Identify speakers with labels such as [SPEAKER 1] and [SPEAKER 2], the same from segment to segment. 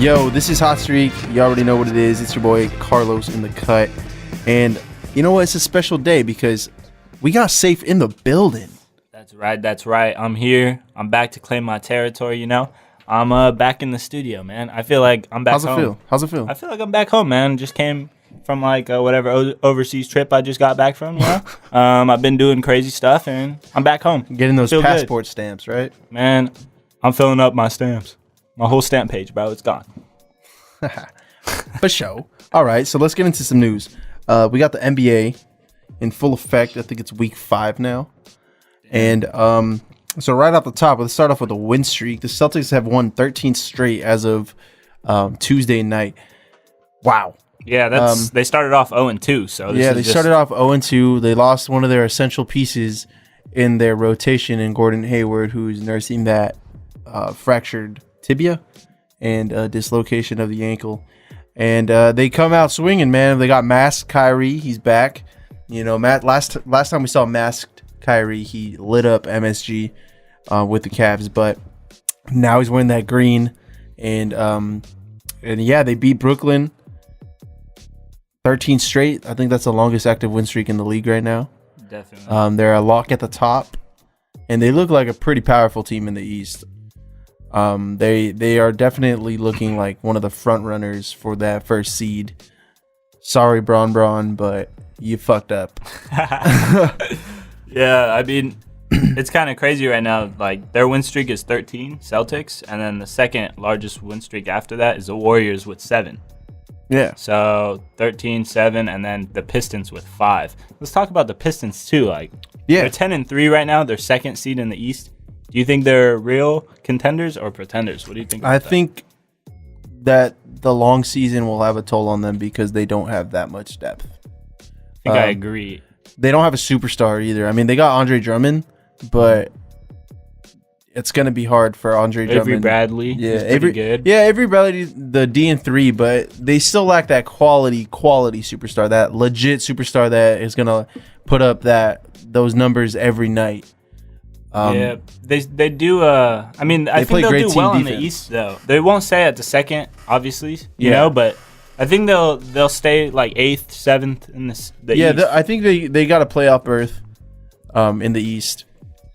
[SPEAKER 1] Yo, this is Hot Streak. You already know what it is. It's your boy Carlos in the cut. And you know what? It's a special day because we got Saif in the building.
[SPEAKER 2] That's right. I'm here. I'm back to claim my territory, you know. I'm back in the studio, man. I feel like I'm back home.
[SPEAKER 1] How's it feel?
[SPEAKER 2] I feel like I'm back home, man. Just came from whatever overseas trip I just got back from, you know. I've been doing crazy stuff, and I'm back home.
[SPEAKER 1] Getting those
[SPEAKER 2] Feel
[SPEAKER 1] passport stamps, right?
[SPEAKER 2] Man, I'm filling up my stamps. My whole stamp page, bro. It's gone.
[SPEAKER 1] For sure. All right, so let's get into some news. We got the NBA in full effect. I think it's week 5 now. And so right off the top, let's start off with a win streak. The Celtics have won 13 straight as of Tuesday night. Wow.
[SPEAKER 2] Yeah, they started off 0-2. So
[SPEAKER 1] they started off 0-2. They lost one of their essential pieces in their rotation in Gordon Hayward, who's nursing that fractured tibia and dislocation of the ankle. And they come out swinging, man. They got masked Kyrie. He's back. You know, Matt. Last time we saw masked Kyrie, he lit up MSG with the Cavs, but now he's wearing that green. And yeah, they beat Brooklyn 13 straight. I think that's the longest active win streak in the league right now.
[SPEAKER 2] Definitely.
[SPEAKER 1] They're a lock at the top, and they look like a pretty powerful team in the East. They are definitely looking like one of the front runners for that first seed. Sorry, Braun, but you fucked up.
[SPEAKER 2] Yeah, I mean, it's kind of crazy right now. Like, their win streak is 13, Celtics, and then the second largest win streak after that is the Warriors with 7.
[SPEAKER 1] Yeah.
[SPEAKER 2] So 13, 7, and then the Pistons with 5. Let's talk about the Pistons too. Like, they're 10-3 right now. They're second seed in the East. Do you think they're real contenders or pretenders? What do you think about
[SPEAKER 1] I think that the long season will have a toll on them because they don't have that much depth.
[SPEAKER 2] I think I agree.
[SPEAKER 1] They don't have a superstar either. I mean, they got Andre Drummond, but it's going to be hard for Andre Drummond.
[SPEAKER 2] Avery Bradley is pretty good.
[SPEAKER 1] Yeah, Avery Bradley, the D and 3, but they still lack that quality superstar, that legit superstar that is going to put up those numbers every night.
[SPEAKER 2] Yeah, they do. I think they'll do well in the East, though. They won't stay at the second, obviously, you know, but I think they'll stay like 8th, 7th in the East.
[SPEAKER 1] I think they got a playoff berth in the East.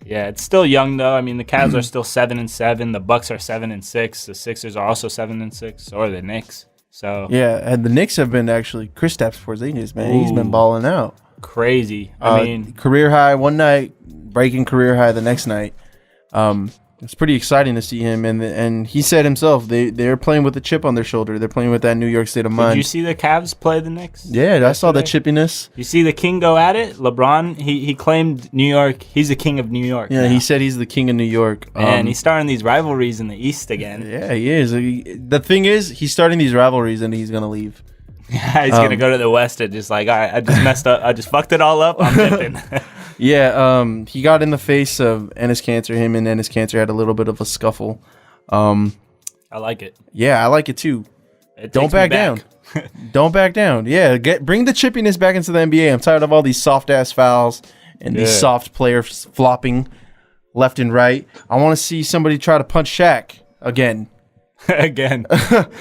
[SPEAKER 2] Yeah, it's still young though. I mean, the Cavs are still 7-7. The Bucks are 7-6. The Sixers are also 7-6. So are the Knicks. So
[SPEAKER 1] yeah, and the Knicks have been actually Kristaps Porzingis, man. He's been balling out.
[SPEAKER 2] Crazy. I mean,
[SPEAKER 1] career high one night, breaking career high the next night. It's pretty exciting to see him, and he said himself they're playing with a chip on their shoulder. They're playing with that New York state of mind.
[SPEAKER 2] Did you see the Cavs play the Knicks?
[SPEAKER 1] Yeah, yesterday? I saw the chippiness.
[SPEAKER 2] You see the king go at it. LeBron, he claimed New York. He's the king of New York.
[SPEAKER 1] Yeah,
[SPEAKER 2] now.
[SPEAKER 1] He said he's the king of New York.
[SPEAKER 2] And he's starting these rivalries in the East again.
[SPEAKER 1] Yeah, he is. The thing is, he's starting these rivalries, and he's gonna leave.
[SPEAKER 2] Yeah, he's gonna go to the West and just like, all right, I just messed up. I just fucked it all up. I'm dipping.
[SPEAKER 1] Yeah, he got in the face of Enes Kanter. Him and Enes Kanter had a little bit of a scuffle.
[SPEAKER 2] I like it.
[SPEAKER 1] Yeah, I like it too. Don't back down. Don't back down. Yeah, bring the chippiness back into the NBA. I'm tired of all these soft ass fouls and these soft players flopping left and right. I want to see somebody try to punch Shaq again.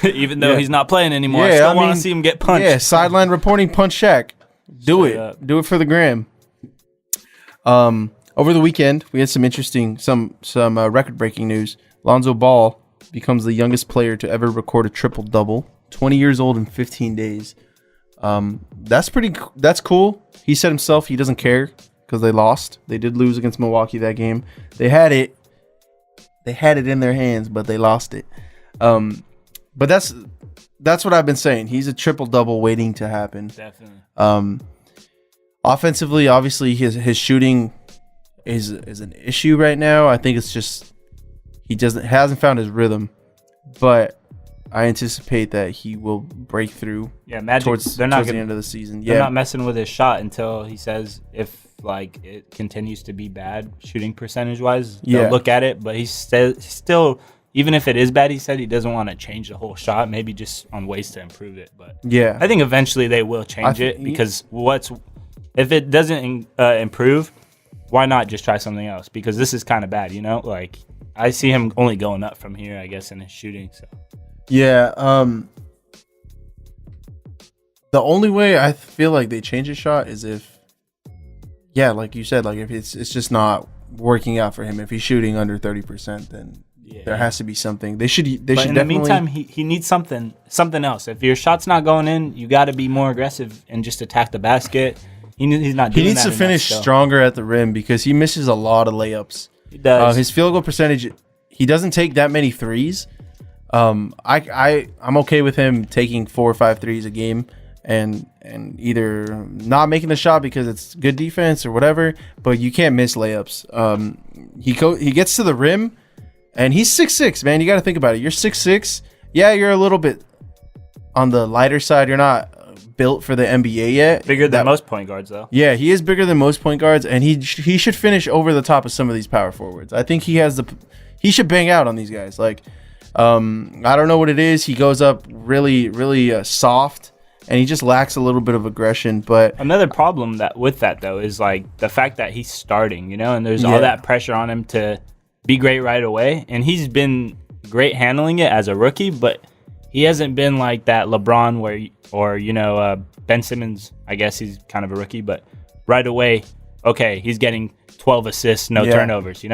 [SPEAKER 2] Even though he's not playing anymore. I still want to see him get punched.
[SPEAKER 1] Yeah, sideline reporting, punch Shaq. Do it for the gram. Over the weekend, we had some interesting, some record-breaking news. Lonzo Ball becomes the youngest player to ever record a triple-double. 20 years old in 15 days. That's cool. He said himself he doesn't care because they lost. They did lose against Milwaukee that game. They had it in their hands, but they lost it. But that's what I've been saying. He's a triple-double waiting to happen.
[SPEAKER 2] Definitely.
[SPEAKER 1] Offensively, obviously, his shooting is an issue right now. I think it's just he hasn't found his rhythm, but I anticipate that he will break through.
[SPEAKER 2] Yeah, Magic.
[SPEAKER 1] Towards the end of the season.
[SPEAKER 2] They're not messing with his shot until he says if like it continues to be bad shooting percentage wise. They'll look at it, but he's still. Even if it is bad, he said he doesn't want to change the whole shot, maybe just on ways to improve it. But
[SPEAKER 1] yeah,
[SPEAKER 2] I think eventually they will change it because if it doesn't improve, why not just try something else? Because this is kind of bad, you know? Like, I see him only going up from here, I guess, in his shooting. So
[SPEAKER 1] Yeah. The only way I feel like they change his shot is if, yeah, like you said, like if it's just not working out for him. If he's shooting under 30%, then there has to be something. They should. But should. In
[SPEAKER 2] the meantime, he needs something else. If your shot's not going in, you got to be more aggressive and just attack the basket. He's not. Doing
[SPEAKER 1] he needs
[SPEAKER 2] that
[SPEAKER 1] to finish stronger at the rim because he misses a lot of layups.
[SPEAKER 2] He does.
[SPEAKER 1] His field goal percentage. He doesn't take that many threes. I'm okay with him taking 4 or 5 threes a game. And either not making the shot because it's good defense or whatever, but you can't miss layups. He gets to the rim, and he's 6'6", man. You got to think about it. You're 6'6". Yeah, you're a little bit on the lighter side. You're not built for the NBA yet.
[SPEAKER 2] Bigger than most point guards, though.
[SPEAKER 1] Yeah, he is bigger than most point guards, and he should finish over the top of some of these power forwards. I think he should bang out on these guys. Like, I don't know what it is. He goes up really, really soft. And he just lacks a little bit of aggression. But
[SPEAKER 2] another problem with that though is like the fact that he's starting, and there's all that pressure on him to be great right away. And he's been great handling it as a rookie, but he hasn't been like that LeBron or Ben Simmons. I guess he's kind of a rookie, but right away, okay, he's getting 12 assists, no turnovers.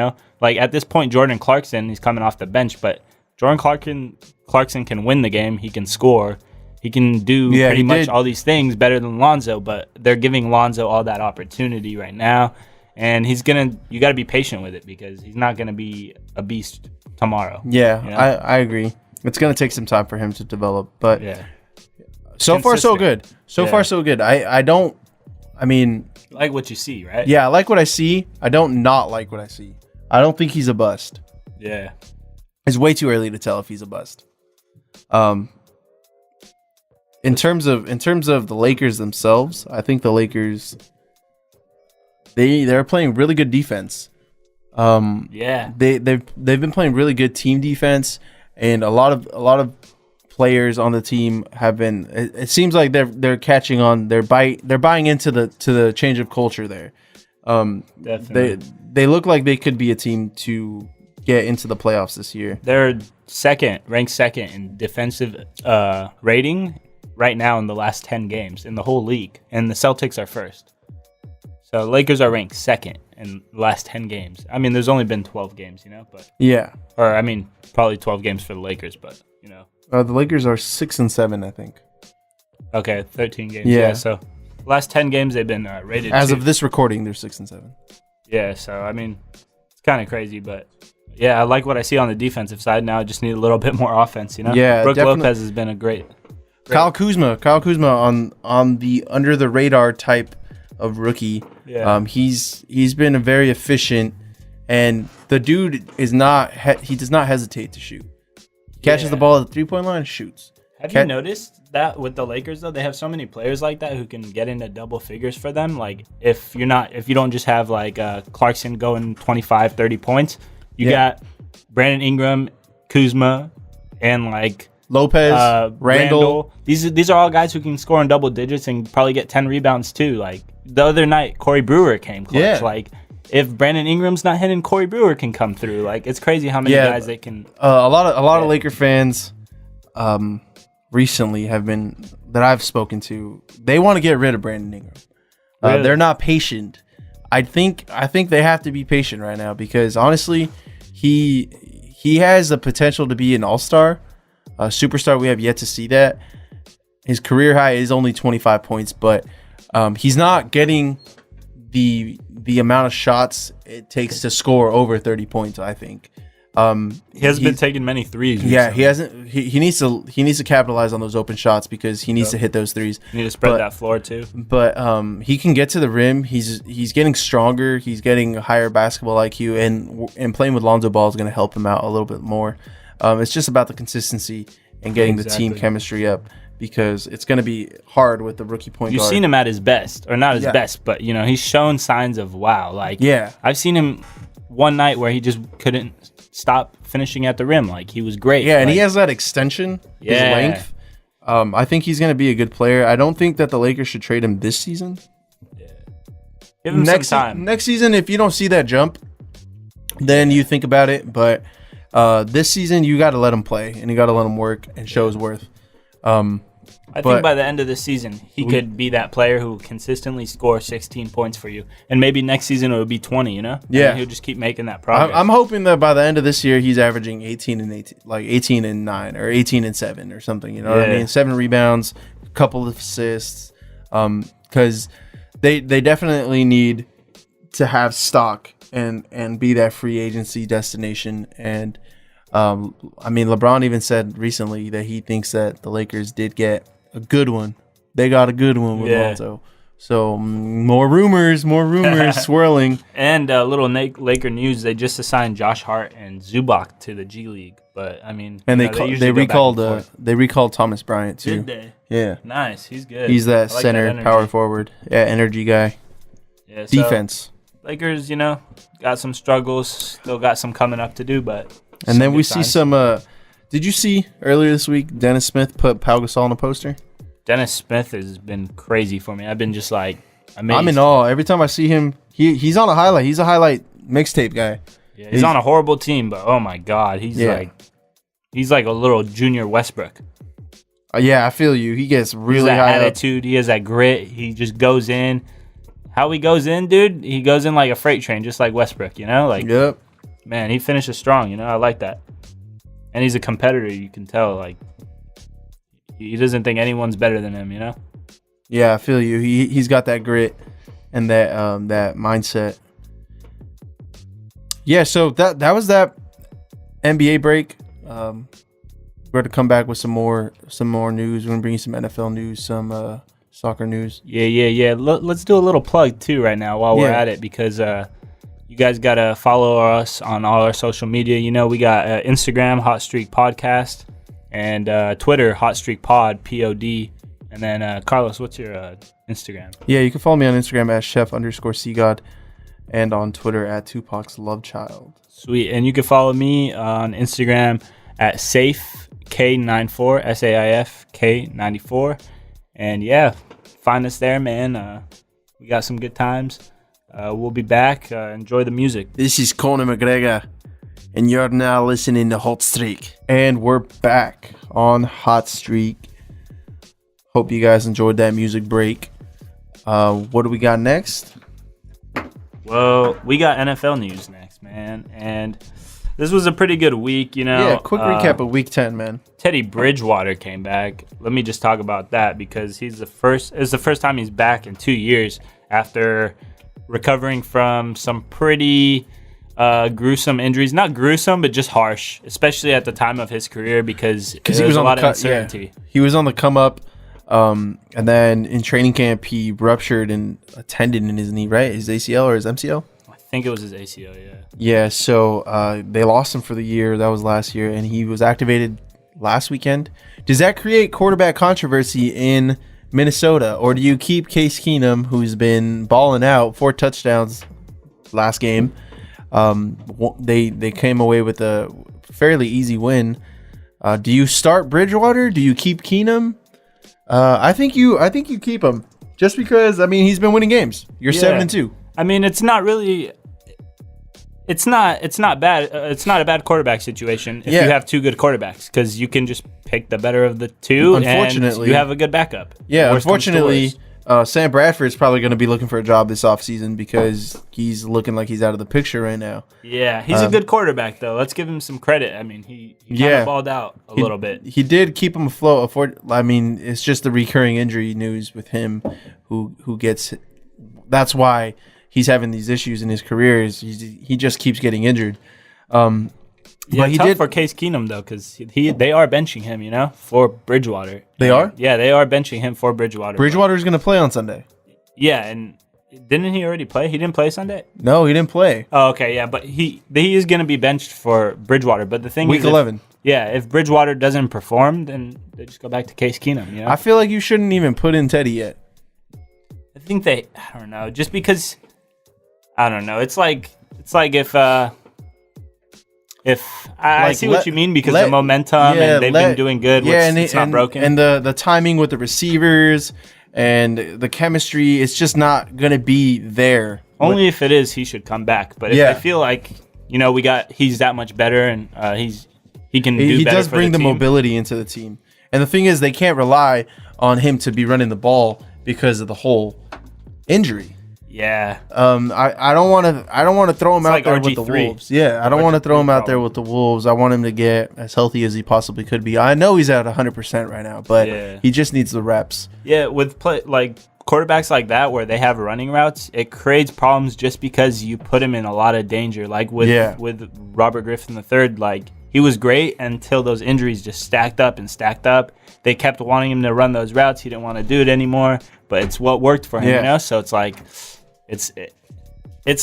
[SPEAKER 2] Like at this point, Jordan Clarkson, he's coming off the bench, but Jordan Clarkson can win the game. He can score. He can do pretty much all these things better than Lonzo, but they're giving Lonzo all that opportunity right now. And you got to be patient with it because he's not going to be a beast tomorrow.
[SPEAKER 1] Yeah, I agree. It's going to take some time for him to develop, but so far so good. So far so good. I mean,
[SPEAKER 2] like what you see, right?
[SPEAKER 1] Yeah, I like what I see. I don't not like what I see. I don't think he's a bust.
[SPEAKER 2] Yeah.
[SPEAKER 1] It's way too early to tell if he's a bust. In terms of the Lakers themselves, I think the Lakers they're playing really good defense. They've been playing really good team defense, and a lot of players on the team have been. It seems like they're catching on. They're buying into the change of culture there.
[SPEAKER 2] Definitely.
[SPEAKER 1] They look like they could be a team to get into the playoffs this year.
[SPEAKER 2] They're ranked second in defensive rating right now in the last 10 games in the whole league, and the Celtics are first. So Lakers are ranked second in the last 10 games. I mean, there's only been 12 games, but probably 12 games for the Lakers, but
[SPEAKER 1] the Lakers are 6 and 7, I think.
[SPEAKER 2] Okay, 13 games. Yeah. So last 10 games they've been rated.
[SPEAKER 1] As of this recording, they're 6 and 7.
[SPEAKER 2] Yeah. So I mean, it's kind of crazy, but. Yeah, I like what I see on the defensive side. Now I just need a little bit more offense,
[SPEAKER 1] Yeah,
[SPEAKER 2] Brook Lopez has been a great.
[SPEAKER 1] Kyle Kuzma on the under the radar type of rookie.
[SPEAKER 2] Yeah.
[SPEAKER 1] He's been a very efficient, and the dude does not hesitate to shoot. Catches the ball at the 3-point line, shoots.
[SPEAKER 2] Have you noticed that with the Lakers though, they have so many players like that who can get into double figures for them. Like if you don't just have like Clarkson going 25, 30 points, you got Brandon Ingram, Kuzma, and like
[SPEAKER 1] Lopez, Randall.
[SPEAKER 2] These are all guys who can score in double digits and probably get 10 rebounds too. Like the other night, Corey Brewer came clutch.
[SPEAKER 1] Yeah.
[SPEAKER 2] Like if Brandon Ingram's not hitting, Corey Brewer can come through. Like it's crazy how many guys they can.
[SPEAKER 1] A lot of Laker fans, recently have been that I've spoken to. They want to get rid of Brandon Ingram.
[SPEAKER 2] Really?
[SPEAKER 1] They're not patient. I think they have to be patient right now because honestly, he has the potential to be an all-star, a superstar. We have yet to see that. His career high is only 25 points, but he's not getting the amount of shots it takes to score over 30 points. I think
[SPEAKER 2] he hasn't been taking many threes.
[SPEAKER 1] Yeah, he hasn't. He needs to capitalize on those open shots because he needs to hit those threes.
[SPEAKER 2] You need to spread that floor too.
[SPEAKER 1] But he can get to the rim. He's getting stronger. He's getting a higher basketball IQ, and playing with Lonzo Ball is going to help him out a little bit more. It's just about the consistency and getting the team chemistry up because it's going to be hard with the rookie point guard.
[SPEAKER 2] You've seen him at his best, or not his best, but he's shown signs of wow. Like I've seen him one night where he just couldn't stop finishing at the rim. Like he was great.
[SPEAKER 1] Yeah, and he has that extension, his length. I think he's going to be a good player. I don't think that the Lakers should trade him this season.
[SPEAKER 2] Yeah. Give him some time.
[SPEAKER 1] Next season, if you don't see that jump, then you think about it. But This season, you got to let him play, and you got to let him work and show his worth.
[SPEAKER 2] I think by the end of the season, he could be that player who consistently scores 16 points for you. And maybe next season it would be 20, you know?
[SPEAKER 1] Yeah.
[SPEAKER 2] And he'll just keep making that progress.
[SPEAKER 1] I'm hoping that by the end of this year, he's averaging 18 and 9 or 18 and 7 or something, you know what I mean? 7 rebounds, a couple of assists, because they definitely need to have stock and be that free agency destination. And, I mean, LeBron even said recently that he thinks that the Lakers did get a good one. They got a good one with Lonzo. So more rumors swirling.
[SPEAKER 2] And a little Laker news: they just assigned Josh Hart and Zubac to the G League. But I mean,
[SPEAKER 1] and they recalled Thomas Bryant too.
[SPEAKER 2] Did they?
[SPEAKER 1] Yeah,
[SPEAKER 2] nice. He's good.
[SPEAKER 1] He's that center power forward. Yeah, energy guy.
[SPEAKER 2] Yeah,
[SPEAKER 1] defense.
[SPEAKER 2] Lakers, got some struggles. Still got some coming up to do, but.
[SPEAKER 1] And then we see some. Did you see earlier this week Dennis Smith put Pau Gasol on a poster?
[SPEAKER 2] Dennis Smith has been crazy for me. I've been just like amazed.
[SPEAKER 1] I'm in awe every time I see him. He's on a highlight. He's a highlight mixtape guy.
[SPEAKER 2] Yeah, he's on a horrible team, but oh my god, he's like a little junior Westbrook.
[SPEAKER 1] Yeah, I feel you. He gets really
[SPEAKER 2] high
[SPEAKER 1] attitude.
[SPEAKER 2] He has that grit. He just goes in. How he goes in, dude? He goes in like a freight train, just like Westbrook.
[SPEAKER 1] Yep.
[SPEAKER 2] Man, he finishes strong. I like that. And he's a competitor. You can tell. Like he doesn't think anyone's better than him.
[SPEAKER 1] Yeah, I feel you. He's got that grit and that mindset. Yeah. So that was that NBA break. We're going to come back with some more news. We're going to bring you some NFL news, some soccer news.
[SPEAKER 2] Yeah. Let's do a little plug too right now while we're at it, because you guys got to follow us on all our social media. We got Instagram, Hot Streak Podcast, and Twitter, Hot Streak Pod, POD. And then, Carlos, what's your Instagram?
[SPEAKER 1] Yeah, you can follow me on Instagram at chef_seagod and on Twitter at Tupac's Love Child.
[SPEAKER 2] Sweet. And you can follow me on Instagram at Saif K94, SAIF K94. And yeah, find us there, man. We got some good times. We'll be back. Enjoy the music.
[SPEAKER 1] This is Conor McGregor, and you're now listening to Hot Streak. And we're back on Hot Streak. Hope you guys enjoyed that music break. What do we got next?
[SPEAKER 2] Well, we got NFL news next, man. And this was a pretty good week,
[SPEAKER 1] Yeah, quick recap of Week 10, man.
[SPEAKER 2] Teddy Bridgewater came back. Let me just talk about that, because it's the first time he's back in 2 years after recovering from some pretty gruesome injuries. Not gruesome, but just harsh, especially at the time of his career, because he was a lot of uncertainty.
[SPEAKER 1] Yeah. He was on the come up, and then in training camp, he ruptured a tendon in his knee, right? His ACL or his MCL?
[SPEAKER 2] I think it was his ACL, yeah.
[SPEAKER 1] Yeah, so they lost him for the year. That was last year, and he was activated last weekend. Does that create quarterback controversy in Minnesota, or do you keep Case Keenum, who's been balling out, 4 touchdowns last game? They came away with a fairly easy win. Do you start Bridgewater? Do you keep Keenum? I think you keep him, just because he's been winning games. You're 7-2.
[SPEAKER 2] It's not really. It's not bad. It's not a bad quarterback situation if you have 2 good quarterbacks, because you can just pick the better of the 2. Unfortunately, and you have a good backup.
[SPEAKER 1] Yeah, unfortunately, Sam Bradford's probably going to be looking for a job this offseason, because he's looking like he's out of the picture right now.
[SPEAKER 2] Yeah, he's a good quarterback, though. Let's give him some credit. He kind of balled out a little bit.
[SPEAKER 1] He did keep him afloat. It's just the recurring injury news with him who gets. That's why he's having these issues in his career. He just keeps getting injured.
[SPEAKER 2] But he did for Case Keenum, though, because they are benching him, for Bridgewater.
[SPEAKER 1] They are?
[SPEAKER 2] Yeah, they are benching him for Bridgewater.
[SPEAKER 1] Bridgewater's going to play on Sunday.
[SPEAKER 2] Yeah, and didn't he already play? He didn't play Sunday?
[SPEAKER 1] No, he didn't play.
[SPEAKER 2] Oh, okay, yeah, but he is going to be benched for Bridgewater. But the thing
[SPEAKER 1] is, Week 11.
[SPEAKER 2] If Bridgewater doesn't perform, then they just go back to Case Keenum,
[SPEAKER 1] I feel like you shouldn't even put in Teddy yet.
[SPEAKER 2] I think I don't know, just because, I don't know. It's like if I see what you mean, because the momentum and they've been doing good. It's not broken.
[SPEAKER 1] And the timing with the receivers and the chemistry, it's just not going to be there.
[SPEAKER 2] Only if it is, he should come back. But if I feel like he's that much better, and he can do
[SPEAKER 1] he
[SPEAKER 2] better
[SPEAKER 1] does
[SPEAKER 2] for
[SPEAKER 1] bring the
[SPEAKER 2] team.
[SPEAKER 1] mobility into the team. And the thing is, they can't rely on him to be running the ball because of the whole injury.
[SPEAKER 2] Yeah.
[SPEAKER 1] I don't want to throw him out there with the
[SPEAKER 2] RG3.
[SPEAKER 1] Wolves. Yeah, I don't want to throw him out there with the Wolves. I want him to get as healthy as he possibly could be. I know he's at 100% right now, but he just needs the reps.
[SPEAKER 2] Yeah, with quarterbacks like that where they have running routes, it creates problems just because you put him in a lot of danger. Like with Robert Griffin III, he was great until those injuries just stacked up. They kept wanting him to run those routes. He didn't want to do it anymore, but it's what worked for him, So it's like it's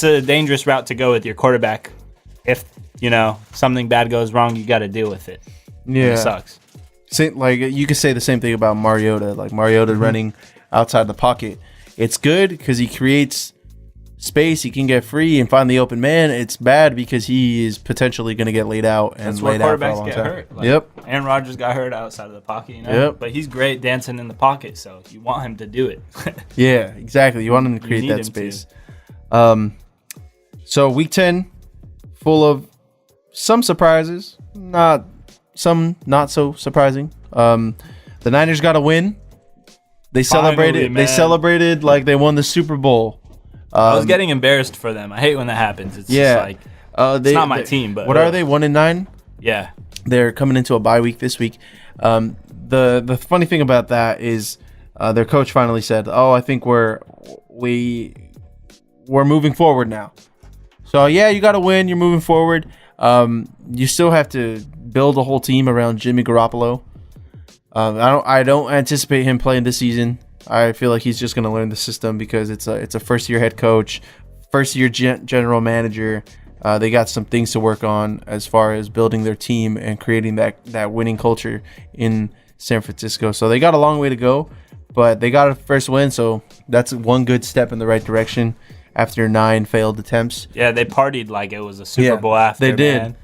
[SPEAKER 2] a dangerous route to go with your quarterback. If, something bad goes wrong, you got to deal with it.
[SPEAKER 1] Yeah.
[SPEAKER 2] It sucks.
[SPEAKER 1] You could say the same thing about Mariota. Like Mariota running outside the pocket. It's good because he creates space. He can get free and find the open man. It's bad because he is potentially going to get laid out and
[SPEAKER 2] That's where
[SPEAKER 1] laid out for a
[SPEAKER 2] quarterbacks
[SPEAKER 1] long
[SPEAKER 2] get
[SPEAKER 1] time.
[SPEAKER 2] hurt.
[SPEAKER 1] Yep.
[SPEAKER 2] Aaron Rodgers got hurt outside of the pocket,
[SPEAKER 1] Yep.
[SPEAKER 2] But he's great dancing in the pocket, so you want him to do it.
[SPEAKER 1] Yeah, exactly. You want him to create that space. So week 10, full of some surprises, not so surprising. The Niners got a win. They celebrated.
[SPEAKER 2] Finally,
[SPEAKER 1] they celebrated like they won the Super Bowl.
[SPEAKER 2] I was getting embarrassed for them. I hate when that happens. It's just like it's not my team. But
[SPEAKER 1] what are they? 1-9.
[SPEAKER 2] Yeah,
[SPEAKER 1] they're coming into a bye week this week. The funny thing about that is their coach finally said, "Oh, I think we're moving forward now." So yeah, you got to win. You're moving forward. You still have to build a whole team around Jimmy Garoppolo. I don't anticipate him playing this season. I feel like he's just going to learn the system because it's a first year head coach, first year general manager. They got some things to work on as far as building their team and creating that winning culture in San Francisco. So they got a long way to go, but they got a first win. So that's one good step in the right direction after 9 failed attempts.
[SPEAKER 2] Yeah, they partied like it was a Super Bowl after.
[SPEAKER 1] They did.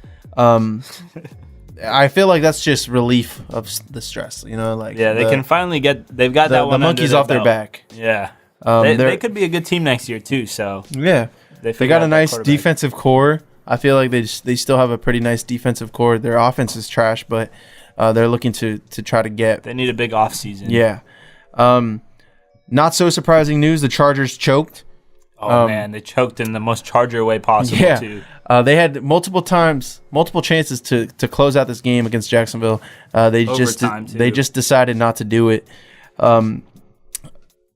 [SPEAKER 1] I feel like that's just relief of the stress, they
[SPEAKER 2] can finally they've got that one.
[SPEAKER 1] The monkeys off their back.
[SPEAKER 2] Yeah, they could be a good team next year too. So
[SPEAKER 1] yeah, they got a nice defensive core. I feel like they still have a pretty nice defensive core. Their offense is trash, but they're looking to try to get.
[SPEAKER 2] They need a big off season.
[SPEAKER 1] Yeah. Not so surprising news. The Chargers choked.
[SPEAKER 2] Oh man, they choked in the most Charger way possible too.
[SPEAKER 1] They had multiple chances to close out this game against Jacksonville. They just decided not to do it.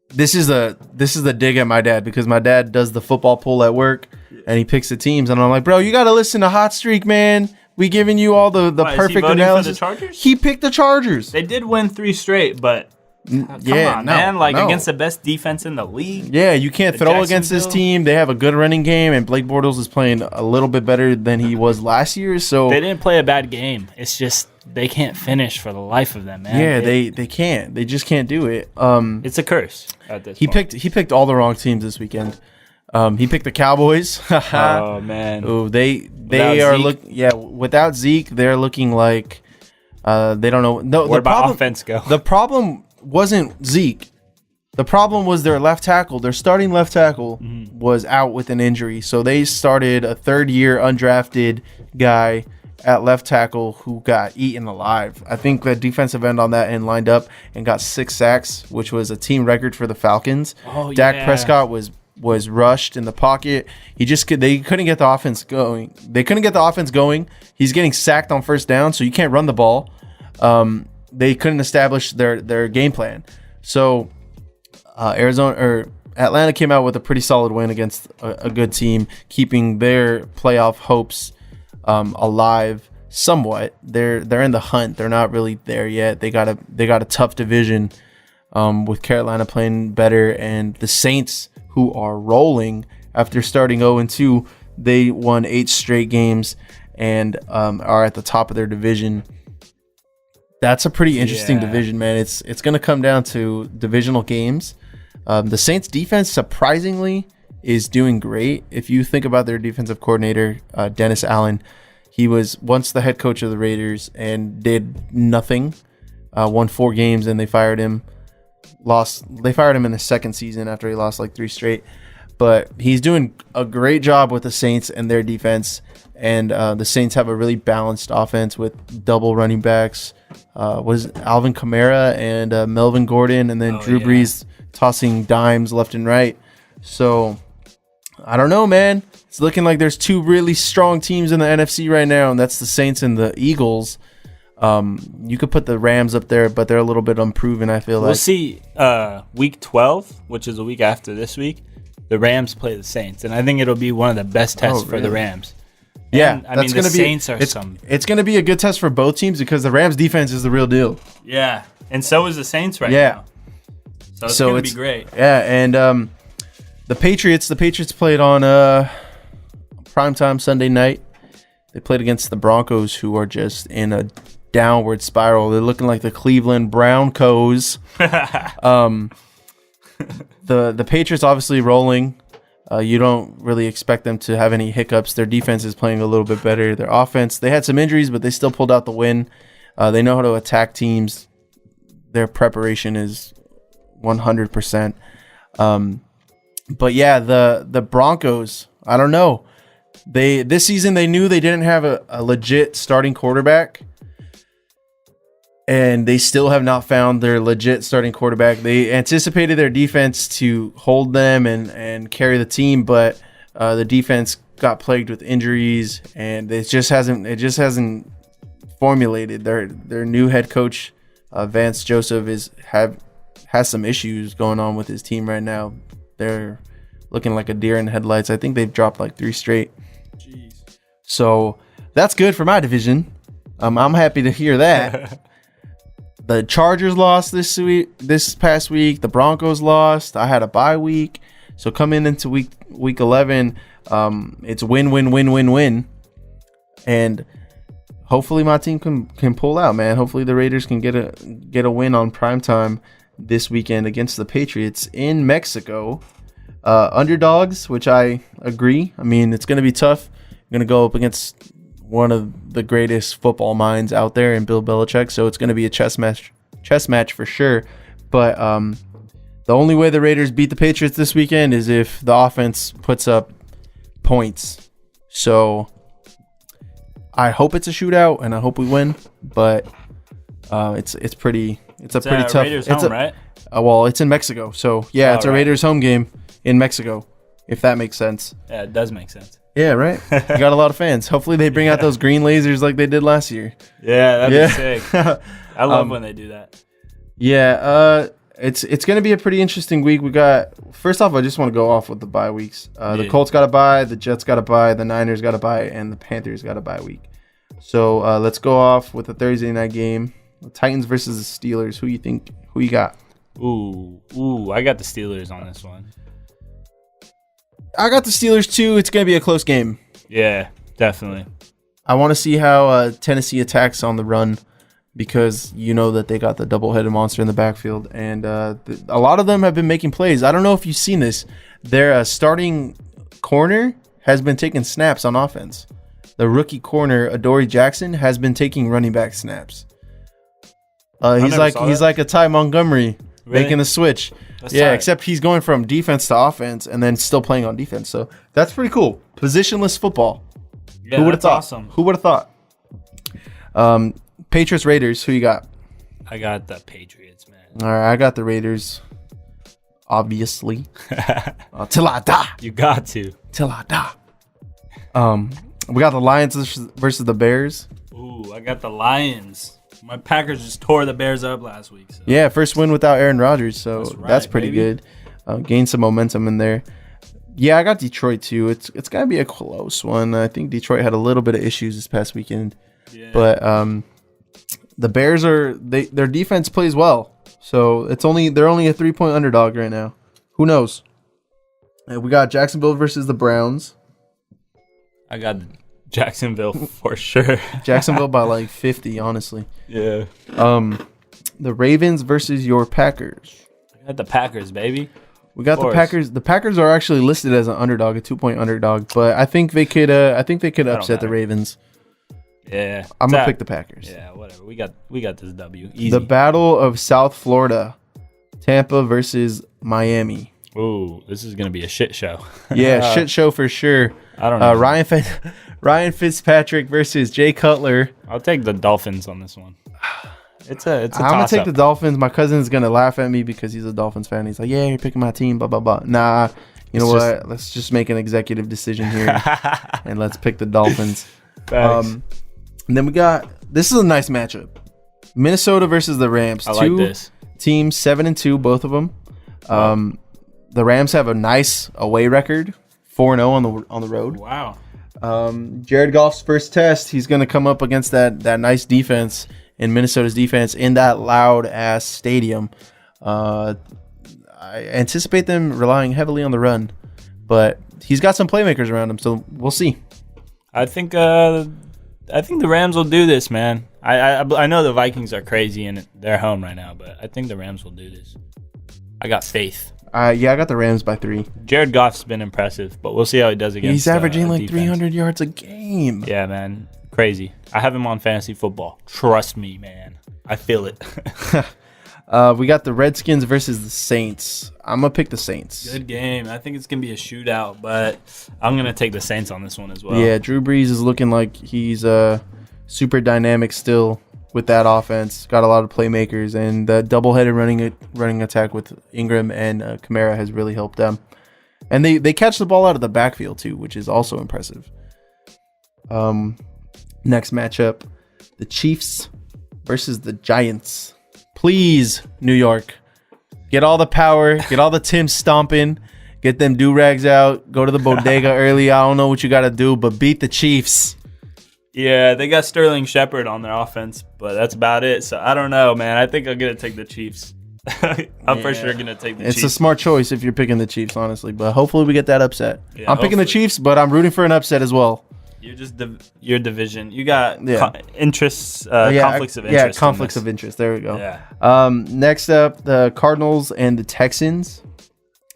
[SPEAKER 1] This is the dig at my dad because my dad does the football poll at work and he picks the teams and I'm like, bro, you got to listen to Hot Streak, man. We giving you all the perfect analysis.
[SPEAKER 2] For the Chargers?
[SPEAKER 1] He picked the Chargers.
[SPEAKER 2] They did win 3 straight, but. Come on, man. Against the best defense in the league.
[SPEAKER 1] Yeah, you can't throw against this team. They have a good running game, and Blake Bortles is playing a little bit better than he was last year. So
[SPEAKER 2] they didn't play a bad game. It's just they can't finish for the life of them, man.
[SPEAKER 1] Yeah, they can't. They just can't do it.
[SPEAKER 2] It's a curse at this point.
[SPEAKER 1] He picked all the wrong teams this weekend. He picked the Cowboys.
[SPEAKER 2] Oh man.
[SPEAKER 1] Oh, they without Zeke, they're looking like they don't know. No,
[SPEAKER 2] where about offense go?
[SPEAKER 1] The problem wasn't Zeke. The problem was their left tackle. Their starting left tackle was out with an injury. So they started a third-year undrafted guy at left tackle who got eaten alive. I think the defensive end on that end lined up and got 6 sacks, which was a team record for the Falcons. Dak Prescott was rushed in the pocket. They couldn't get the offense going. He's getting sacked on first down, so you can't run the ball. They couldn't establish their game plan. So Atlanta came out with a pretty solid win against a good team, keeping their playoff hopes alive somewhat. They're in the hunt. They're not really there yet. They got a tough division with Carolina playing better and the Saints, who are rolling after starting 0-2. They won 8 straight games and are at the top of their division. That's a pretty interesting division, man. It's going to come down to divisional games. The Saints defense, surprisingly, is doing great. If you think about their defensive coordinator, Dennis Allen, he was once the head coach of the Raiders and did nothing. Won 4 games and they fired him. They fired him in the second season after he lost like 3 straight. but he's doing a great job with the Saints and their defense. And the Saints have a really balanced offense with double running backs. Was Alvin Kamara and Melvin Gordon, and then Drew Brees tossing dimes left and right. So I don't know, man. It's looking like there's two really strong teams in the NFC right now, and that's the Saints and the Eagles. You could put the Rams up there, but they're a little bit unproven, I feel like.
[SPEAKER 2] We'll see week 12, which is a week after this week. The Rams play the Saints, and I think it'll be one of the best tests for the Rams.
[SPEAKER 1] Yeah,
[SPEAKER 2] and, the Saints are
[SPEAKER 1] It's going to be a good test for both teams because the Rams defense is the real deal.
[SPEAKER 2] Yeah, and so is the Saints right now. So it's going to be great.
[SPEAKER 1] Yeah, and the Patriots played on primetime Sunday night. They played against the Broncos, who are just in a downward spiral. They're looking like the Cleveland Browncos. The Patriots obviously rolling. You don't really expect them to have any hiccups. Their defense is playing a little bit better. Their offense, they had some injuries, but they still pulled out the win. They know how to attack teams. Their preparation is 100%. But yeah, the Broncos, I don't know. This season they knew they didn't have a legit starting quarterback. And they still have not found their legit starting quarterback. They anticipated their defense to hold them and carry the team, but the defense got plagued with injuries, and it just hasn't formulated. Their new head coach, Vance Joseph, has some issues going on with his team right now. They're looking like a deer in headlights. I think they've dropped like 3 straight.
[SPEAKER 2] Jeez.
[SPEAKER 1] So that's good for my division. I'm happy to hear that. The Chargers lost this past week. The Broncos lost. I had a bye week. So coming into week 11, it's win. And hopefully my team can pull out, man. Hopefully the Raiders can get a win on primetime this weekend against the Patriots in Mexico. Underdogs, which I agree. I mean, it's going to be tough. I'm going to go up against one of the greatest football minds out there in Bill Belichick, so it's going to be a chess match for sure. But the only way the Raiders beat the Patriots this weekend is if the offense puts up points. So I hope it's a shootout and I hope we win, but it's a pretty tough.
[SPEAKER 2] Raiders home, right?
[SPEAKER 1] Well, it's in Mexico, so yeah, it's a Raiders home game in Mexico, if that makes sense.
[SPEAKER 2] Yeah, it does make sense.
[SPEAKER 1] Yeah, right. You got a lot of fans. Hopefully they bring out those green lasers like they did last year.
[SPEAKER 2] Yeah, that'd be sick. I love when they do that.
[SPEAKER 1] Yeah, it's going to be a pretty interesting week. We got, first off, I just want to go off with the bye weeks. The Colts got a bye, the Jets got a bye, the Niners got a bye, and the Panthers got a bye week. So let's go off with the Thursday night game. The Titans versus the Steelers. Who you got?
[SPEAKER 2] Ooh, I got the Steelers on this one.
[SPEAKER 1] I got the Steelers too. It's going to be a close game.
[SPEAKER 2] Yeah, definitely.
[SPEAKER 1] I want to see how Tennessee attacks on the run, because you know that they got the double-headed monster in the backfield, and a lot of them have been making plays. I don't know if you've seen this. Their starting corner has been taking snaps on offense. The rookie corner, Adoree Jackson, has been taking running back snaps. He's like a Ty Montgomery making the switch. That's tight. Except he's going from defense to offense and then still playing on defense. So that's pretty cool. Positionless football.
[SPEAKER 2] Yeah,
[SPEAKER 1] who would have thought?
[SPEAKER 2] Awesome.
[SPEAKER 1] Who would have thought? Patriots, Raiders. Who you got?
[SPEAKER 2] I got the Patriots, man.
[SPEAKER 1] All right, I got the Raiders. Obviously. Till I die.
[SPEAKER 2] You got to.
[SPEAKER 1] Till I die. We got the Lions versus the Bears.
[SPEAKER 2] Ooh, I got the Lions. My Packers just tore the Bears up last week. So.
[SPEAKER 1] Yeah, first win without Aaron Rodgers, so that's pretty good. Gained some momentum in there. Yeah, I got Detroit too. It's gonna be a close one. I think Detroit had a little bit of issues this past weekend, but the Bears their defense plays well, so they're only a 3-point underdog right now. Who knows? And we got Jacksonville versus the Browns.
[SPEAKER 2] I got Jacksonville for sure.
[SPEAKER 1] Jacksonville by like 50, honestly.
[SPEAKER 2] Yeah.
[SPEAKER 1] The Ravens versus your Packers.
[SPEAKER 2] I got the Packers, baby.
[SPEAKER 1] We got the Packers. The Packers are actually listed as an underdog, a 2-point underdog, but I think they could upset the Ravens.
[SPEAKER 2] Yeah.
[SPEAKER 1] I'm gonna pick the Packers.
[SPEAKER 2] Yeah, whatever. We got this W. Easy.
[SPEAKER 1] The Battle of South Florida. Tampa versus Miami.
[SPEAKER 2] Ooh, this is gonna be a shit show.
[SPEAKER 1] Yeah, shit show for sure.
[SPEAKER 2] I don't know.
[SPEAKER 1] Ryan Fitzpatrick versus Jay Cutler.
[SPEAKER 2] I'll take the Dolphins on this one. It's a
[SPEAKER 1] I'm gonna take the Dolphins. My cousin's gonna laugh at me because he's a Dolphins fan. He's like, "Yeah, you're picking my team." Blah blah blah. Nah, you know what? Let's just make an executive decision here, and let's pick the Dolphins. And then we got this is a nice matchup: Minnesota versus the Rams.
[SPEAKER 2] I like this.
[SPEAKER 1] Teams 7-2, both of them. The Rams have a nice away record, 4-0 on the road.
[SPEAKER 2] Wow.
[SPEAKER 1] Jared Goff's first test, he's gonna come up against that nice defense in Minnesota's defense in that loud ass stadium. I anticipate them relying heavily on the run, but he's got some playmakers around him, so we'll see.
[SPEAKER 2] I think the Rams will do this, man. I know the Vikings are crazy and they're home right now, but I think the Rams will do this. I got faith.
[SPEAKER 1] I got the Rams by 3.
[SPEAKER 2] Jared Goff's been impressive, but we'll see how he does against.
[SPEAKER 1] He's averaging like
[SPEAKER 2] defense.
[SPEAKER 1] 300 yards a game.
[SPEAKER 2] Yeah, man, crazy. I have him on fantasy football. Trust me, man. I feel it.
[SPEAKER 1] We got the Redskins versus the Saints. I'm gonna pick the Saints.
[SPEAKER 2] Good game. I think it's gonna be a shootout, but I'm gonna take the Saints on this one as well.
[SPEAKER 1] Yeah, Drew Brees is looking like he's super dynamic still with that offense. Got a lot of playmakers, and the double-headed running attack with Ingram and Kamara has really helped them. And they catch the ball out of the backfield too, which is also impressive. Next matchup, the Chiefs versus the Giants. Please, New York, get all the power, get all the Tims stomping, get them do-rags out, go to the bodega early. I don't know what you got to do, but beat the Chiefs.
[SPEAKER 2] Yeah, they got Sterling Shepard on their offense, but that's about it. So I don't know, man. I think I'm going to take the Chiefs. I'm for sure going to take the Chiefs.
[SPEAKER 1] It's a smart choice if you're picking the Chiefs, honestly, but hopefully we get that upset.
[SPEAKER 2] Yeah,
[SPEAKER 1] I'm picking the Chiefs, but I'm rooting for an upset as well.
[SPEAKER 2] You're just your division. You got interests, conflicts of interest.
[SPEAKER 1] Yeah, conflicts of interest. There we go.
[SPEAKER 2] Yeah.
[SPEAKER 1] Next up, the Cardinals and the Texans.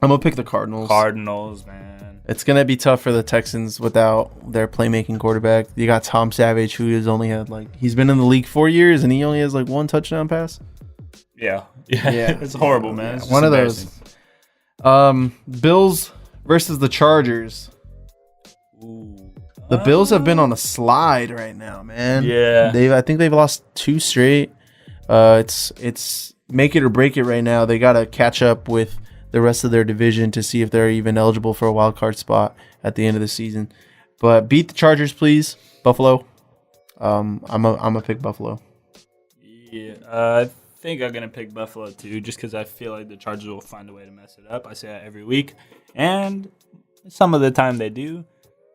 [SPEAKER 1] I'm gonna pick the Cardinals.
[SPEAKER 2] Cardinals, man.
[SPEAKER 1] It's gonna be tough for the Texans without their playmaking quarterback. You got Tom Savage, who has only had he's been in the league 4 years and he only has 1 touchdown pass.
[SPEAKER 2] Yeah. It's horrible, man. It's
[SPEAKER 1] one of those. Bills versus the Chargers.
[SPEAKER 2] Ooh.
[SPEAKER 1] The Bills have been on a slide right now, man.
[SPEAKER 2] Yeah.
[SPEAKER 1] I think they've lost 2 straight. It's make it or break it right now. They got to catch up with the rest of their division to see if they're even eligible for a wild card spot at the end of the season. But beat the Chargers, please, Buffalo. I'm a pick Buffalo.
[SPEAKER 2] Yeah, I think I'm gonna pick Buffalo too, just because I feel like the Chargers will find a way to mess it up. I say that every week, and some of the time they do.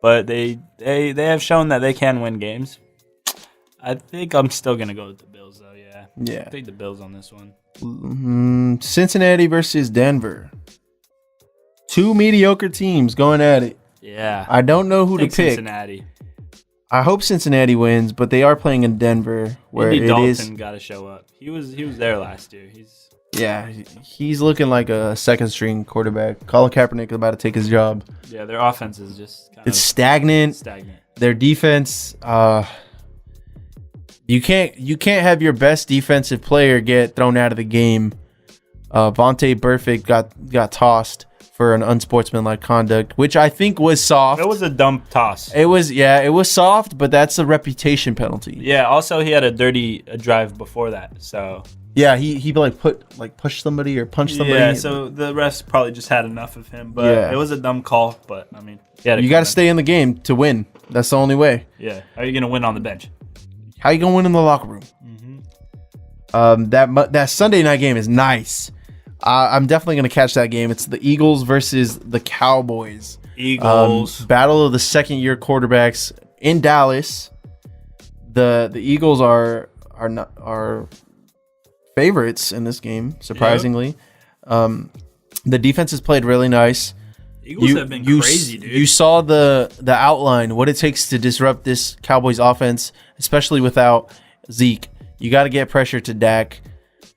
[SPEAKER 2] But they have shown that they can win games. I think I'm still going to go with the Bills, though, yeah.
[SPEAKER 1] Yeah.
[SPEAKER 2] I think the Bills on this one.
[SPEAKER 1] Cincinnati versus Denver. 2 mediocre teams going at it.
[SPEAKER 2] Yeah.
[SPEAKER 1] I don't know who to pick.
[SPEAKER 2] Cincinnati.
[SPEAKER 1] I hope Cincinnati wins, but they are playing in Denver, where
[SPEAKER 2] Andy
[SPEAKER 1] it
[SPEAKER 2] Dalton
[SPEAKER 1] is.
[SPEAKER 2] got to show up. He was there last year.
[SPEAKER 1] He's looking like a second-string quarterback. Colin Kaepernick is about to take his job.
[SPEAKER 2] Yeah, their offense is just
[SPEAKER 1] it's stagnant. Their defense, you can't have your best defensive player get thrown out of the game. Vontae Burfict got tossed for an unsportsmanlike conduct, which I think was soft.
[SPEAKER 2] It was a dumb toss.
[SPEAKER 1] It was soft, but that's a reputation penalty.
[SPEAKER 2] Yeah. Also, he had a dirty drive before that, so.
[SPEAKER 1] Yeah, he pushed somebody or punched somebody.
[SPEAKER 2] Yeah, so the refs probably just had enough of him, but it was a dumb call. But I mean,
[SPEAKER 1] you got to stay in the game to win. That's the only way.
[SPEAKER 2] Yeah, how are you gonna win on the bench?
[SPEAKER 1] How you gonna win in the locker room? That Sunday night game is nice. I'm definitely gonna catch that game. It's the Eagles versus the Cowboys.
[SPEAKER 2] Eagles
[SPEAKER 1] battle of the second-year quarterbacks in Dallas. The Eagles are favorites in this game, surprisingly. Yep. The defense has played really nice.
[SPEAKER 2] Eagles have been crazy, dude.
[SPEAKER 1] You saw the outline, what it takes to disrupt this Cowboys offense, especially without Zeke. You got to get pressure to Dak.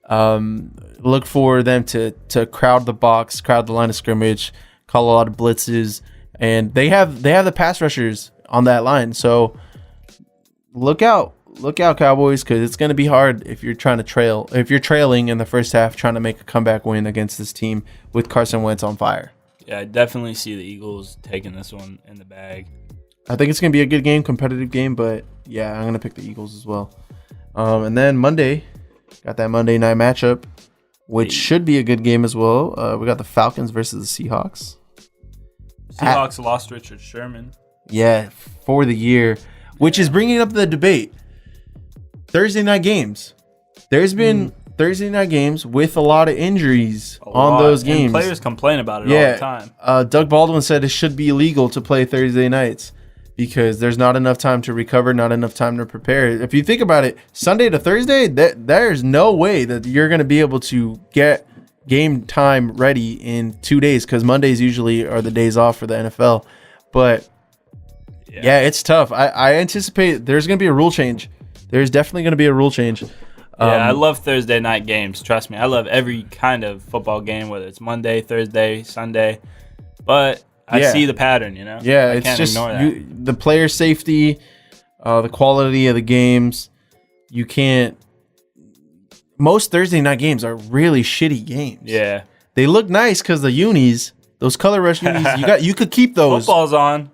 [SPEAKER 1] Look for them to crowd the box, crowd the line of scrimmage, call a lot of blitzes, and they have the pass rushers on that line. So look out look out, Cowboys, because it's going to be hard if you're trailing in the first half, trying to make a comeback win against this team with Carson Wentz on fire.
[SPEAKER 2] Yeah, I definitely see the Eagles taking this one in the bag.
[SPEAKER 1] I think it's going to be a good game, competitive game, but yeah, I'm going to pick the Eagles as well. And then Monday, got that Monday night matchup, which should be a good game as well. We got the Falcons versus the Seahawks.
[SPEAKER 2] Seahawks lost Richard Sherman.
[SPEAKER 1] Yeah, for the year, which is bringing up the debate. Thursday night games. There's been Thursday night games with a lot of injuries on those games.
[SPEAKER 2] And players complain about it all the time.
[SPEAKER 1] Doug Baldwin said it should be illegal to play Thursday nights because there's not enough time to recover, not enough time to prepare. If you think about it, Sunday to Thursday, there's no way that you're going to be able to get game time ready in 2 days because Mondays usually are the days off for the NFL. But yeah, it's tough. I anticipate there's going to be a rule change. There's definitely going to be a rule change.
[SPEAKER 2] I love Thursday night games. Trust me. I love every kind of football game, whether it's Monday, Thursday, Sunday. But I see the pattern, you know?
[SPEAKER 1] Yeah,
[SPEAKER 2] I
[SPEAKER 1] it's
[SPEAKER 2] can't
[SPEAKER 1] just
[SPEAKER 2] ignore that.
[SPEAKER 1] the player safety, the quality of the games. You can't. Most Thursday night games are really shitty games.
[SPEAKER 2] Yeah.
[SPEAKER 1] They look nice because the unis, those color rush unis, you could keep those.
[SPEAKER 2] Football's on.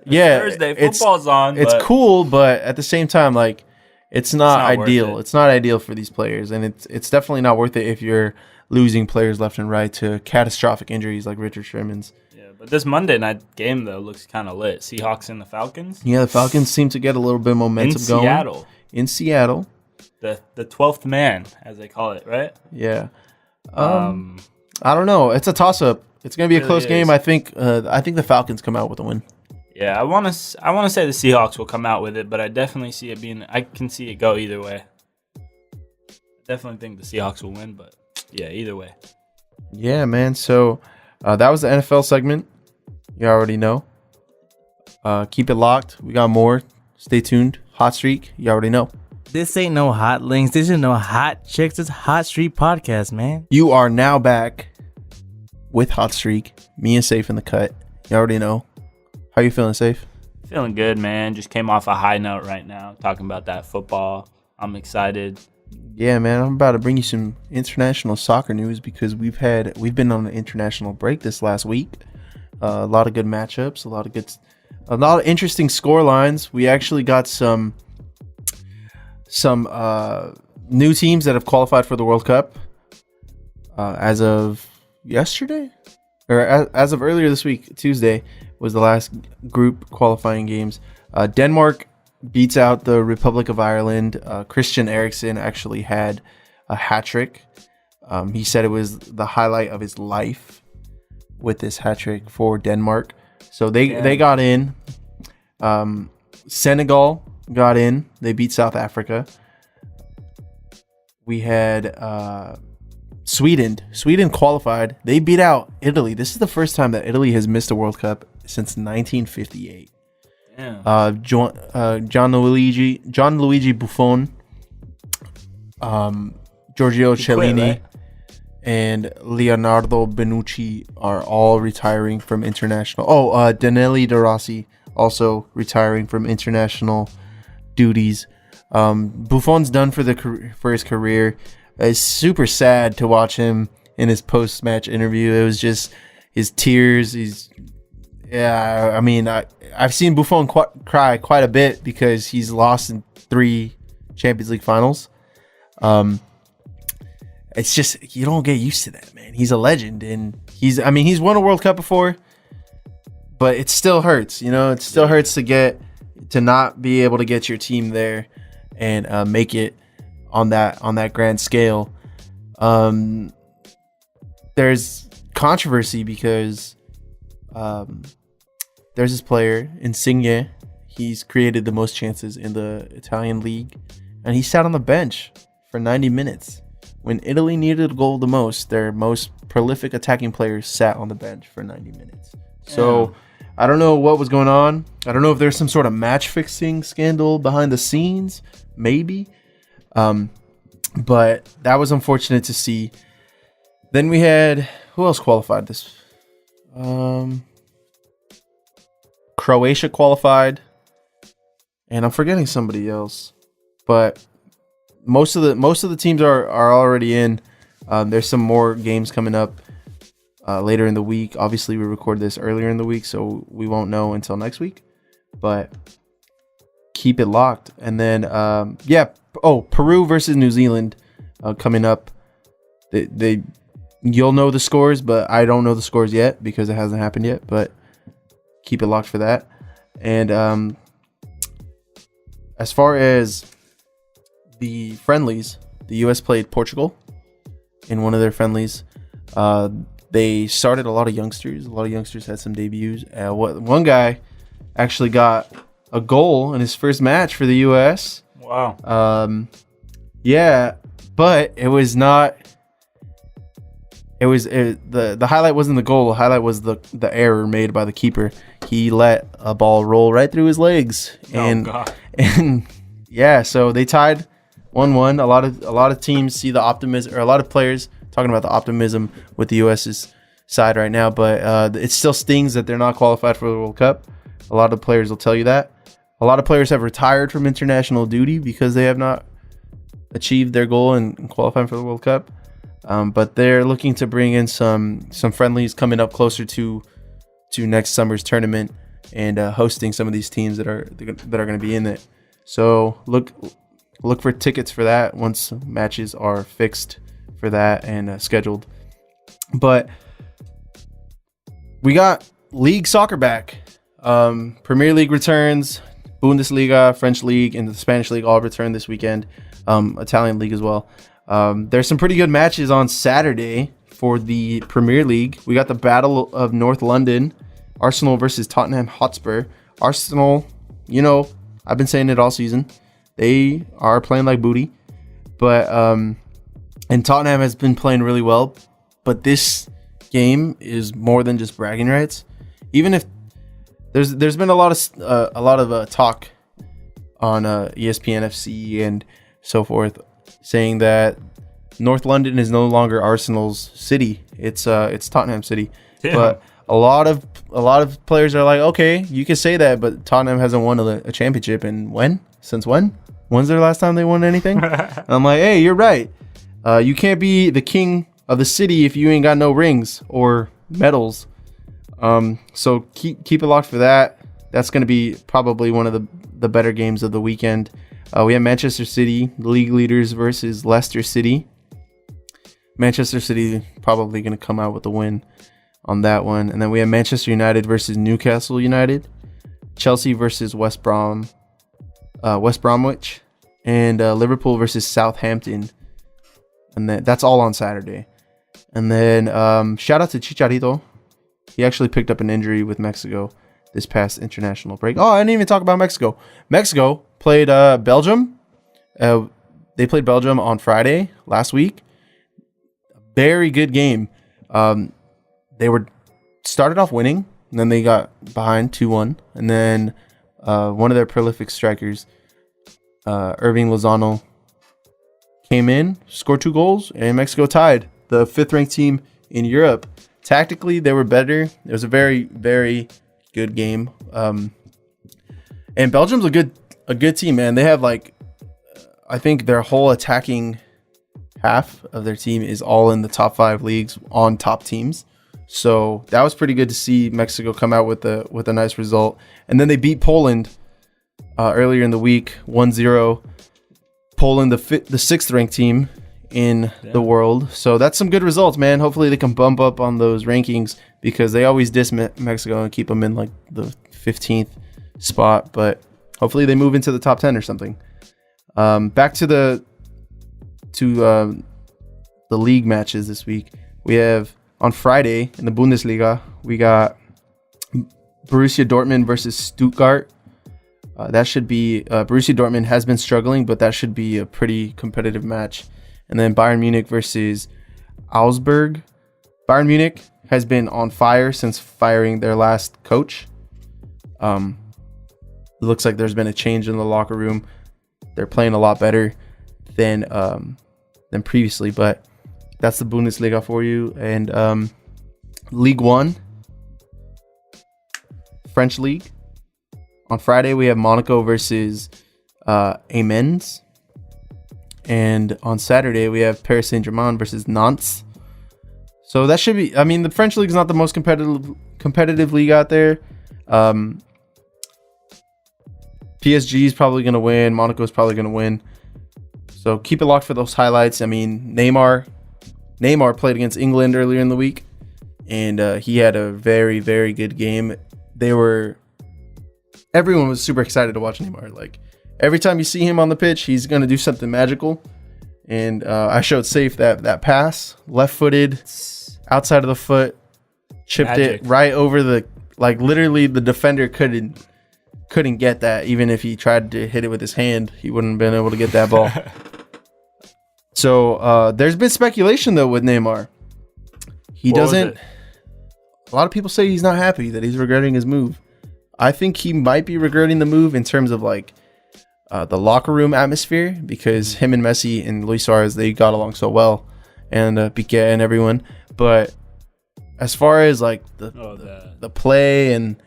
[SPEAKER 1] Yeah.
[SPEAKER 2] Thursday, football's on.
[SPEAKER 1] It's cool, but at the same time, like, it's not ideal.
[SPEAKER 2] worth
[SPEAKER 1] It's not ideal for these players, and it's definitely not worth it if you're losing players left and right to catastrophic injuries like Richard Sherman's.
[SPEAKER 2] Yeah, but this Monday night game though looks kind of lit. Seahawks and the Falcons.
[SPEAKER 1] Yeah, the Falcons seem to get a little bit of momentum going. In Seattle.
[SPEAKER 2] The 12th man, as they call it, right?
[SPEAKER 1] Yeah. I don't know. It's a toss-up. It's going to be a close game. I think the Falcons come out with a win.
[SPEAKER 2] Yeah, I want to say the Seahawks will come out with it, but I definitely see it being. I can see it go either way. I definitely think the Seahawks will win, but yeah, either way.
[SPEAKER 1] Yeah, man. So that was the NFL segment. You already know. Keep it locked. We got more. Stay tuned. Hot Streak. You already know.
[SPEAKER 3] This ain't no hot links. This is no hot chicks. This Hot Streak podcast, man.
[SPEAKER 1] You are now back with Hot Streak. Me and Saif in the cut. You already know. How you feeling, Saif?
[SPEAKER 2] Feeling good, man. Just came off a high note right now, talking about that football. I'm excited.
[SPEAKER 1] Yeah, man. I'm about to bring you some international soccer news because we've been on an international break this last week. A lot of good matchups, a lot of interesting score lines. We actually got some new teams that have qualified for the World Cup as of yesterday, or as of earlier this week. Tuesday was the last group qualifying games. Denmark beats out the Republic of Ireland. Christian Eriksen actually had a hat trick. He said it was the highlight of his life with this hat trick for Denmark. So they got in. Senegal got in. They beat South Africa. We had Sweden. Sweden qualified. They beat out Italy. This is the first time that Italy has missed a World Cup since 1958.
[SPEAKER 2] Yeah.
[SPEAKER 1] Gianluigi Buffon, Giorgio Chiellini,
[SPEAKER 2] right?
[SPEAKER 1] and Leonardo Bonucci are all retiring from international. Danelli De Rossi also retiring from international duties. Buffon's done for his career. It's super sad to watch him in his post-match interview. It was just his tears. I've seen Buffon cry quite a bit because he's lost in 3 Champions League finals. It's just, you don't get used to that, man. He's a legend, and he's won a World Cup before, but it still hurts. It still hurts to not be able to get your team there and make it on that grand scale. There's controversy because there's this player, Insigne. He's created the most chances in the Italian league, and he sat on the bench for 90 minutes. When Italy needed a goal the most, their most prolific attacking players sat on the bench for 90 minutes. So I don't know what was going on. I don't know if there's some sort of match fixing scandal behind the scenes, maybe. But that was unfortunate to see. Then we had, who else qualified this? Croatia qualified. And I'm forgetting somebody else. but most of the teams are already in. There's some more games coming up later in the week. Obviously, we record this earlier in the week, so we won't know until next week. But keep it locked. And then, Peru versus New Zealand coming up. You'll know the scores, but I don't know the scores yet because it hasn't happened yet. But keep it locked for that. And as far as the friendlies, the U.S. played Portugal in one of their friendlies. They started a lot of youngsters. A lot of youngsters had some debuts. One guy actually got a goal in his first match for the U.S.
[SPEAKER 2] Wow.
[SPEAKER 1] Yeah, but it was not. The highlight wasn't the goal. The highlight was the error made by the keeper. He let a ball roll right through his legs, and yeah, so they tied 1-1. A lot of teams see the optimism, or a lot of players talking about the optimism with the U.S.'s side right now, but it still stings that they're not qualified for the World Cup. A lot of players will tell you that. A lot of players have retired from international duty because they have not achieved their goal and qualifying for the World Cup. But they're looking to bring in some friendlies coming up closer to next summer's tournament and hosting some of these teams that are going to be in it. So look for tickets for that once matches are fixed for that and scheduled. But we got league soccer back. Premier League returns, Bundesliga, French League, and the Spanish League all return this weekend. Italian League as well. There's some pretty good matches on Saturday for the Premier League. We got the Battle of North London, Arsenal versus Tottenham Hotspur. Arsenal, I've been saying it all season. They are playing like booty. But and Tottenham has been playing really well. But this game is more than just bragging rights. Even if there's been a lot of talk on ESPN FC and so forth, saying that North London is no longer Arsenal's city. It's Tottenham City. Yeah. But a lot of players are like, okay, you can say that, but Tottenham hasn't won a championship since when? When's their last time they won anything? And I'm like, hey, you're right. You can't be the king of the city if you ain't got no rings or medals. So keep it locked for that. That's going to be probably one of the better games of the weekend. We have Manchester City, the league leaders, versus Leicester City. Manchester City probably going to come out with a win on that one. And then we have Manchester United versus Newcastle United, Chelsea versus West Bromwich, and Liverpool versus Southampton. And that's all on Saturday. And then shout out to Chicharito. He actually picked up an injury with Mexico this past international break. Oh, I didn't even talk about Mexico. Mexico played Belgium. They played Belgium on Friday last week. Very good game. They started off winning, and then they got behind 2-1. And then one of their prolific strikers, Irving Lozano, came in, scored 2 goals, and Mexico tied the 5th-ranked team in Europe. Tactically, they were better. It was a very, very good game. And Belgium's a good team, man. They have I think their whole attacking half of their team is all in the top 5 leagues on top teams. So that was pretty good to see Mexico come out with a nice result. And then they beat Poland earlier in the week, 1-0. Poland, the 6th-ranked team in the world. So that's some good results, man. Hopefully they can bump up on those rankings because they always diss Mexico and keep them in the 15th spot. But hopefully they move into the top 10 or something. Back to the league matches this week. We have on Friday in the Bundesliga, we got Borussia Dortmund versus Stuttgart. That should be Borussia Dortmund has been struggling, but that should be a pretty competitive match. And then Bayern Munich versus Augsburg. Bayern Munich has been on fire since firing their last coach. It looks like there's been a change in the locker room. They're playing a lot better than previously, but that's the Bundesliga for you. And League One, French League. On Friday, we have Monaco versus Amiens. And on Saturday, we have Paris Saint-Germain versus Nantes. So that should be... I mean, the French league is not the most competitive league out there. PSG is probably going to win. Monaco is probably going to win. So keep it locked for those highlights. I mean, Neymar played against England earlier in the week, and he had a very, very good game. Everyone was super excited to watch Neymar. Like, every time you see him on the pitch, he's going to do something magical. And I showed Saif that pass, left-footed, outside of the foot, chipped it right over the... Like, literally, the defender couldn't get that. Even if he tried to hit it with his hand, he wouldn't have been able to get that ball. So, there's been speculation, though, with Neymar. He doesn't... A lot of people say he's not happy, that he's regretting his move. I think he might be regretting the move in terms of, like, the locker room atmosphere, because him and Messi and Luis Suarez, they got along so well, and Piqué and everyone. But as far as, like, the play and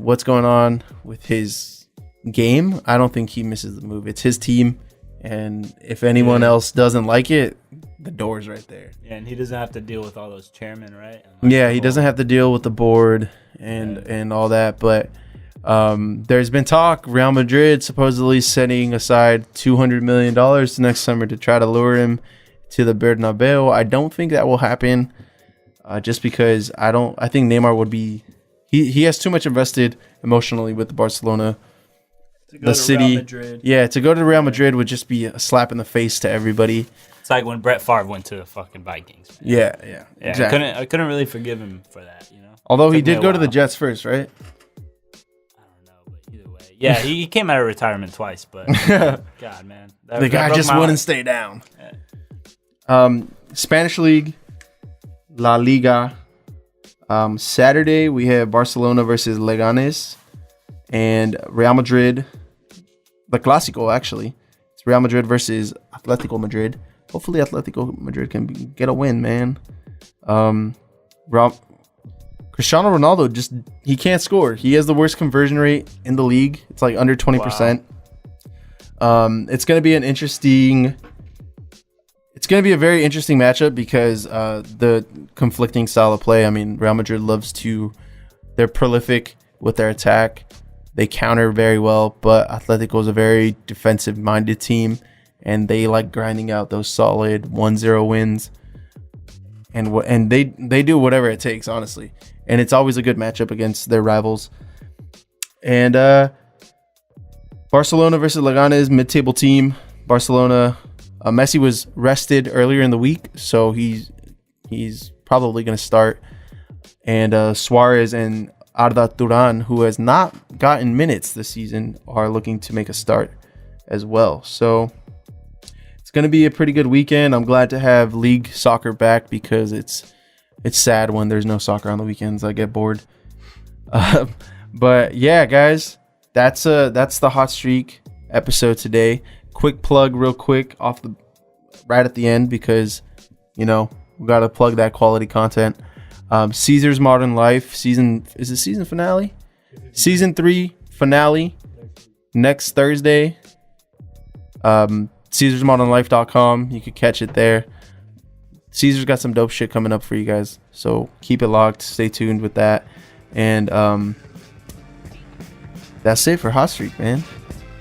[SPEAKER 1] what's going on with his game, I don't think he misses the move. It's his team, and if anyone else doesn't like it, the door's right there.
[SPEAKER 2] Yeah, and he doesn't have to deal with all those chairmen, right?
[SPEAKER 1] Yeah, he doesn't have to deal with the board and all that. But there's been talk, Real Madrid supposedly setting aside $200 million next summer to try to lure him to the Bernabeu. I don't think that will happen, just because I think Neymar would be... He has too much invested emotionally with Barcelona. The city. Real Madrid. Yeah, to go to Real Madrid would just be a slap in the face to everybody.
[SPEAKER 2] It's like when Brett Favre went to the fucking Vikings. Man.
[SPEAKER 1] Yeah, exactly.
[SPEAKER 2] I couldn't really forgive him for that, you know.
[SPEAKER 1] Although he did go to the Jets first, right?
[SPEAKER 2] I don't know, but either way, yeah, he came out of retirement twice, but God, man,
[SPEAKER 1] the guy just wouldn't stay down. Yeah. Spanish League, La Liga. Saturday we have Barcelona versus Leganes, and Real Madrid. The Clásico, actually. It's Real Madrid versus Atletico Madrid. Hopefully Atletico Madrid can get a win, man. Cristiano Ronaldo, he can't score. He has the worst conversion rate in the league. It's like under 20%. Wow. It's going to be a very interesting matchup because the conflicting style of play. I mean, Real Madrid they're prolific with their attack. They counter very well, but Atletico is a very defensive-minded team, and they like grinding out those solid 1-0 wins. And they do whatever it takes, honestly. And it's always a good matchup against their rivals. And Barcelona versus Leganes, mid-table team. Barcelona, Messi was rested earlier in the week, so he's probably going to start. And Suarez and Arda Turan, who has not gotten minutes this season, are looking to make a start as well. So it's going to be a pretty good weekend. I'm glad to have league soccer back because it's sad when there's no soccer on the weekends. I get bored. But yeah, guys, that's the Hot Streak episode today. Quick plug real quick right at the end, because we got to plug that quality content. Caesar's Modern Life season finale? Season 3 finale next Thursday. CaesarsModernLife.com. You could catch it there. Caesar's got some dope shit coming up for you guys, so keep it locked. Stay tuned with that. And that's it for Hot Streak, man.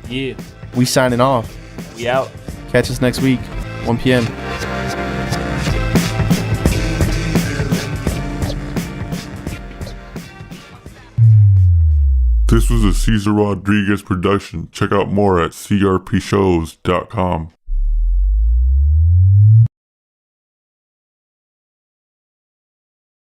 [SPEAKER 2] Yeah.
[SPEAKER 1] We signing off.
[SPEAKER 2] We out.
[SPEAKER 1] Catch us next week, 1 p.m.
[SPEAKER 4] This was a Cesar Rodriguez production. Check out more at crpshows.com.